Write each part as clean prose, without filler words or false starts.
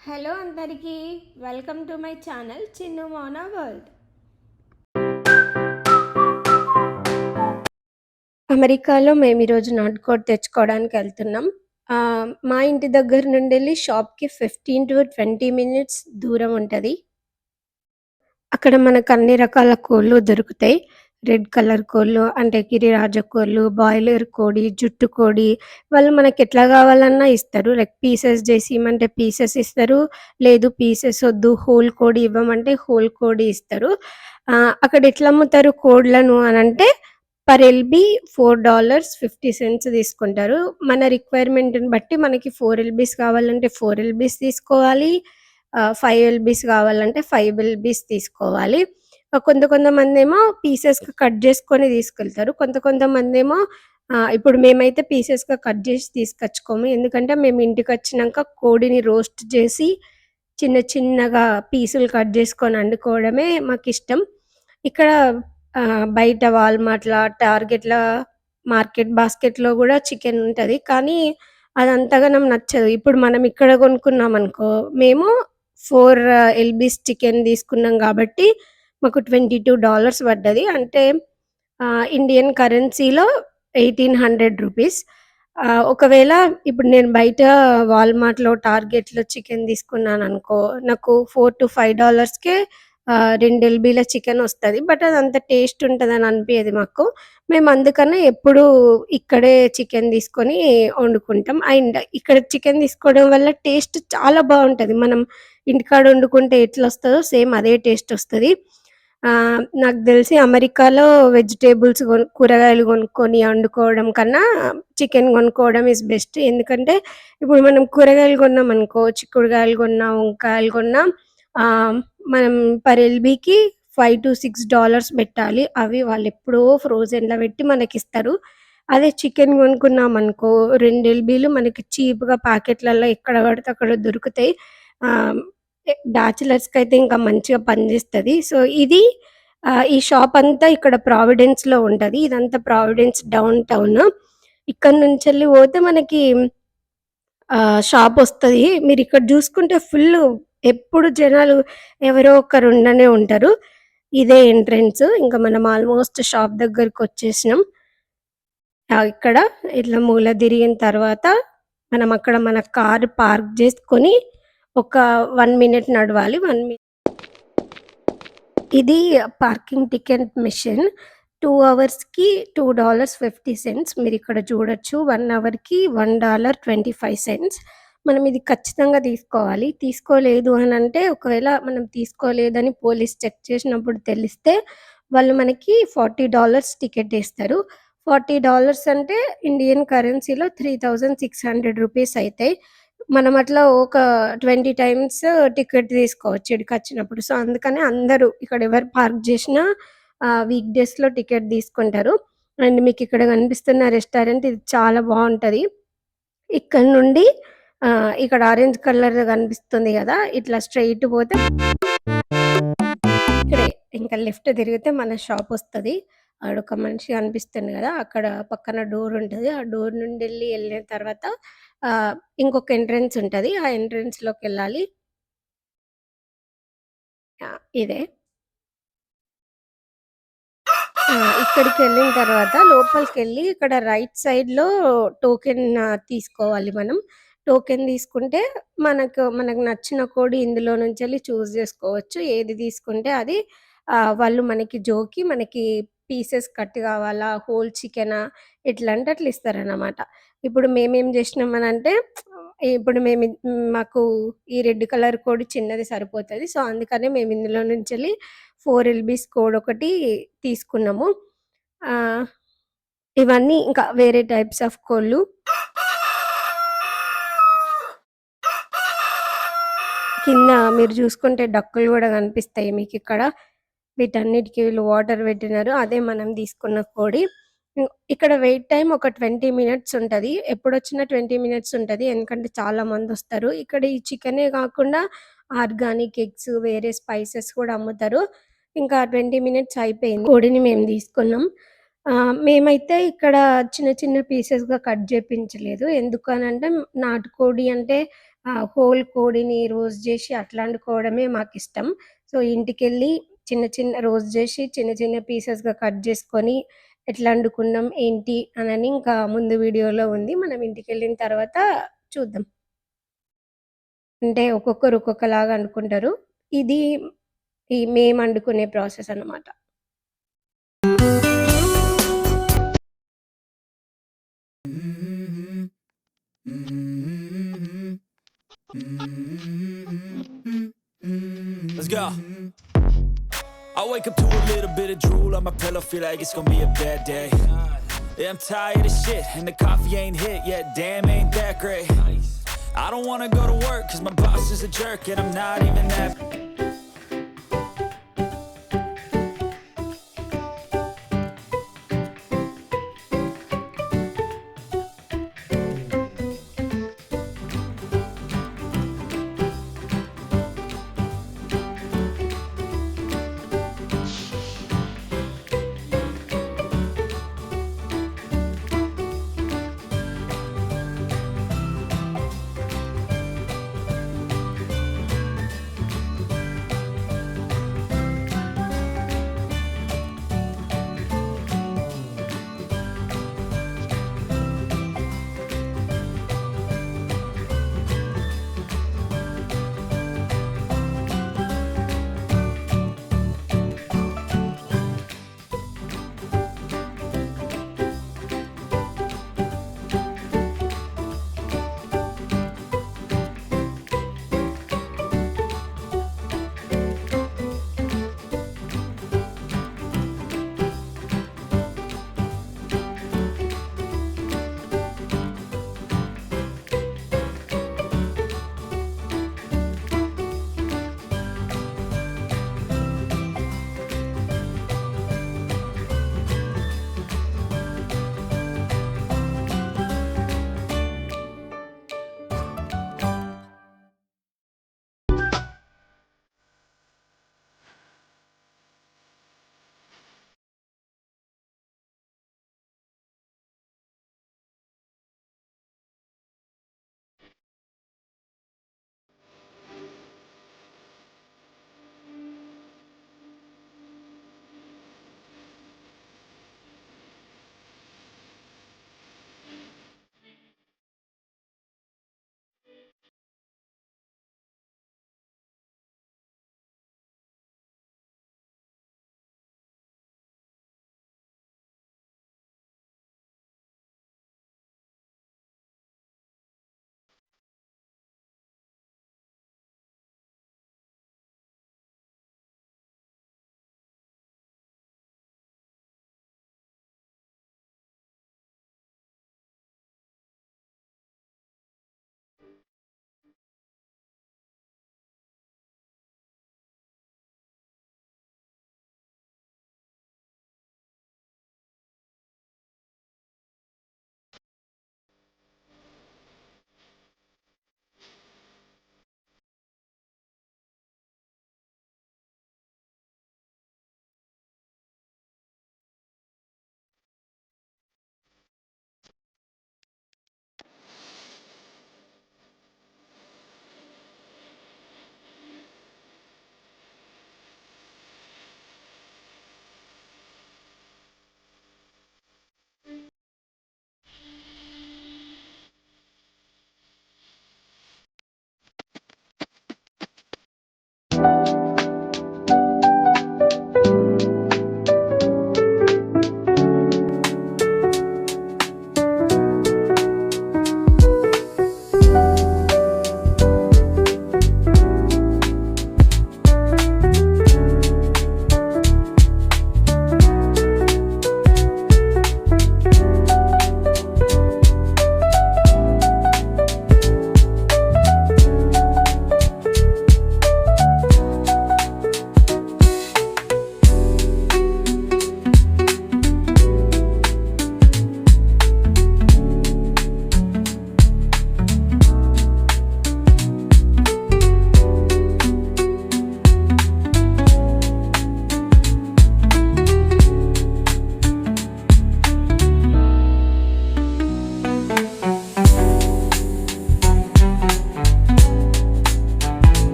Hello అందరికీ welcome to my channel Chinnu Mona world. అమెరికాలో మేము ఈరోజు నాటుకోడి తెచ్చుకోవడానికి వెళ్తున్నాం. మా ఇంటి దగ్గర నుండి వెళ్ళి షాప్కి 15 to 20 minutes దూరం ఉంటుంది. అక్కడ మనకు అన్ని రకాల కోళ్ళు దొరుకుతాయి. రెడ్ కలర్ కోళ్ళు అంటే గిరిరాజ కోళ్ళు, బాయిలర్ కోడి, జుట్టు కోడి వాళ్ళు మనకి ఎట్లా కావాలన్నా ఇస్తారు. లైక్ పీసెస్ చేసి ఇవ్వమంటే పీసెస్ ఇస్తారు. లేదు పీసెస్ వద్దు హోల్ కోడి ఇవ్వమంటే హోల్ కోడి ఇస్తారు. అక్కడ ఎట్లా అమ్ముతారు కోడ్లను అని అంటే పర్ ఎల్బీ $4.50 తీసుకుంటారు. మన రిక్వైర్మెంట్ని బట్టి మనకి 4 ఎల్బీస్ కావాలంటే 4 ఎల్బీస్ తీసుకోవాలి. 5 ఎల్బీస్ కావాలంటే 5 ఎల్బీస్ తీసుకోవాలి. కొంతమందేమో పీసెస్‌గా కట్ చేసుకొని తీసుకెళ్తారు. కొంతమందేమో ఇప్పుడు మేమైతే పీసెస్‌గా కట్ చేసి తీసుకొచ్చుకోము. ఎందుకంటే మేము ఇంటికొచ్చినంక కోడిని రోస్ట్ చేసి చిన్న చిన్నగా పీసులు కట్ చేసుకొని వండుకోవడమే మాకిష్టం. ఇక్కడ బయట వాల్మార్ట్‌ల, టార్గెట్‌ల, మార్కెట్ బాస్కెట్‌లో గూడా చికెన్ ఉంటది. కానీ అదంతగనం నచ్చదు. ఇప్పుడు మనం ఇక్కడ కొనుక్కున్నామనుకో మేము 4 ఎల్బీస్ చికెన్ తీసుకున్నాం గాబట్టి మాకు $22 పడ్డది. అంటే ఇండియన్ కరెన్సీలో రూ. 1800. ఒకవేళ ఇప్పుడు నేను బయట వాల్మార్ట్‌లో, టార్గెట్‌లో చికెన్ తీసుకున్నాననుకో నాకు $4-5కే 2 ఎల్బీల చికెన్ వస్తది. బట్ అదంత టేస్ట్ ఉంటదని అనిపియదు మాకు. మేము అందుకనే ఎప్పుడూ ఇక్కడే చికెన్ తీసుకొని వండుకుంటాం. అండ్ ఇక్కడ చికెన్ తీసుకోవడం వల్ల టేస్ట్ చాలా బావుంటది. మనం ఇంటికాడ వండుకుంటే ఎట్లొస్తదో సేమ్ అదే టేస్ట్ వస్తది. నాకు తెలిసి అమెరికాలో వెజిటబుల్స్ కూరగాయలు కొనుక్కొని వండుకోవడం కన్నా చికెన్ కొనుక్కోవడం ఈస్ బెస్ట్. ఎందుకంటే ఇప్పుడు మనం కూరగాయలు కొన్నామనుకో చిక్కుడుగాయలు కొన్నా, వంకాయలు కొన్నా మనం పర్ ఎల్బీకి $5-6 పెట్టాలి. అవి వాళ్ళెప్పుడో ఫ్రోజన్‌లో పెట్టి మనకిస్తారు. అదే చికెన్ కొనుక్కున్నామనుకో 2 ఎల్బీలు మనకి చీప్‌గా ప్యాకెట్‌లలో ఎక్కడ పడితే అక్కడ దొరుకుతాయి. ఆహ్, బ్యాచిలర్స్‌కైతే ఇంకా మంచిగా పనిచేస్తది. సో, ఇది ఈ షాప్ అంతా ఇక్కడ ప్రావిడెన్స్‌లో ఉంటది. ఇదంతా ప్రావిడెన్స్ డౌన్ టౌన్. ఇక్కడి నుంచెళ్ళి పోతే మనకి షాపొస్తది. మీరిక్కడ జూసుకుంటే ఫుల్లు ఎప్పుడు జనాలు ఎవరో ఒకరు ఉండనే ఉంటారు. ఇదే ఎంట్రన్స్. ఇంక మనం ఆల్‌మోస్ట్ షాప్ దగ్గరకొచ్చేసినాం. ఇక్కడ ఇట్లా మూల తిరిగిన తర్వాత మనం అక్కడ మన కారు పార్క్ జేసుకొని ఒక 1 మినిట్ నడవాలి. ఇది పార్కింగ్ టికెట్ మెషిన్. 2 అవర్స్‌కి $2.50 మీరిక్కడ చూడొచ్చు. 1 అవర్‌కి $1.25. మనం ఇది ఖచ్చితంగా తీసుకోవాలి. తీసుకోలేదు అనంటే ఒకవేళ మనం తీసుకోలేదని పోలీస్ చెక్ చేసినప్పుడు తెలిస్తే వాళ్ళు మనకి $40 టికెట్ ఏస్తారు. $40 అంటే ఇండియన్ కరెన్సీలో రూ. 3600 అయితాయి. మనం అట్లా ఒక 20 టైమ్స్ టికెట్ తీసుకోవచ్చు ఈడికొచ్చినప్పుడు. సో, అందుకనే అందరూ ఇక్కడ ఎవరు పార్క్ జేసినా వీక్ డేస్‌లో టికెట్ తీసుకుంటారు. అండ్ మీకిక్కడ కనిపిస్తున్న రెస్టారెంట్ ఇది చాలా బావుంటది. ఇక్కడి నుండి ఇక్కడ ఆరెంజ్ కలర్ కనిపిస్తుంది గదా! ఇట్లా స్ట్రెయిట్ పోతే ఇక్కడే ఇంకా లెఫ్ట్ తిరిగితే మన షాపొస్తది. ఆడొక మనిషి కనిపిస్తుండు గదా! అక్కడ పక్కన డోర్ ఉంటది. ఆ డోర్ నుండెళ్ళి ఎళ్ళిన తర్వాత ఆహ్, ఇంకొక ఎంట్రన్స్ ఉంటది. ఆ ఎంట్రన్స్‌లోకెళ్ళాలి. ఇదే. ఇక్కడికెళ్ళిన తర్వాత లోపలికెళ్ళి ఇక్కడ రైట్ సైడ్‌లో టోకెన్ తీసుకోవాలి మనం. టోకెన్ తీసుకుంటే మనకు నచ్చిన కోడి ఇందులో నుంచెళ్ళి చూజ్ జేసుకోవచ్చు. ఏది తీసుకుంటే అది వాళ్ళు మనకి జోకి మనకి పీసెస్ కట్ కావాలా, హోల్ చికెనా ఎట్లంటే అట్లా ఇస్తారనమాట. ఇప్పుడు మేమేం జేసినామనంటే ఇప్పుడు మాకు ఈ రెడ్ కలర్ కోడి చిన్నది సరిపోతది. సో, అందుకనే మేము ఇందులో నుంచెళ్ళి 4 ఎల్‌బీస్ కోడ్ ఒకటి తీసుకున్నాము. ఆహ్, ఇవన్నీ ఇంకా వేరే టైప్స్ ఆఫ్ కోళ్ళు. కింద మీరు చూసుకుంటే డక్కులు గూడా కనిపిస్తాయి మీకిక్కడ. వీటన్నిటికి వీళ్ళు వాటర్ పెట్టినారు. అదే మనం తీసుకున్న కోడి. ఇక్కడ వెయిట్ టైమ్ ఒక 20 మినిట్స్ ఉంటది. ఎప్పుడొచ్చినా 20 మినిట్స్ ఉంటది. ఎందుకంటే చాలా మందొస్తారు. ఇక్కడ ఈ చికెనే కాకుండా ఆర్గానిక్ ఎగ్స్, వేరే స్పైసెస్ కూడా అమ్ముతారు. ఇంకా 20 మినిట్స్ అయిపోయింది. కోడిని మేము తీసుకున్నాం. మేమైతే ఇక్కడ చిన్న చిన్న పీసెస్‌గా కట్ చేపించలేదు. ఎందుకనంటే నాటుకోడి అంటే హోల్ కోడిని రోస్ట్ జేసి అట్లా వండుకోవడమే మాకిష్టం. సో, ఇంటికెళ్ళి చిన్న చిన్న రోస్ట్ జేసి చిన్న చిన్న పీసెస్‌గా కట్ జేసుకొని ఎట్లా వండుకున్నాం ఏంటి అనని ఇంకా ముందు వీడియోలో ఉంది. మనం ఇంటికెళ్ళిన తర్వాత చూద్దాం. అంటే ఒక్కొక్కరు ఒక్కొక్కలాగా అనుకుంటారు. ఇది మేము వండుకునే ప్రాసెస్ అన్నమాట. Let's go. I wake up to a little bit of drool on my pillow, feel like it's gonna be a bad day. Yeah, I'm tired of shit, and the coffee ain't hit yet, damn, ain't that great. I don't wanna go to work, cause my boss is a jerk, and I'm not even that.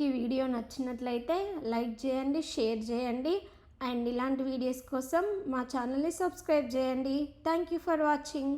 మీకు ఈ video నచ్చినట్లయితే like చేయండి, share చేయండి and ఇలాంటి videos కోసం మా ఛానల్ని subscribe చేయండి. Thank you for watching.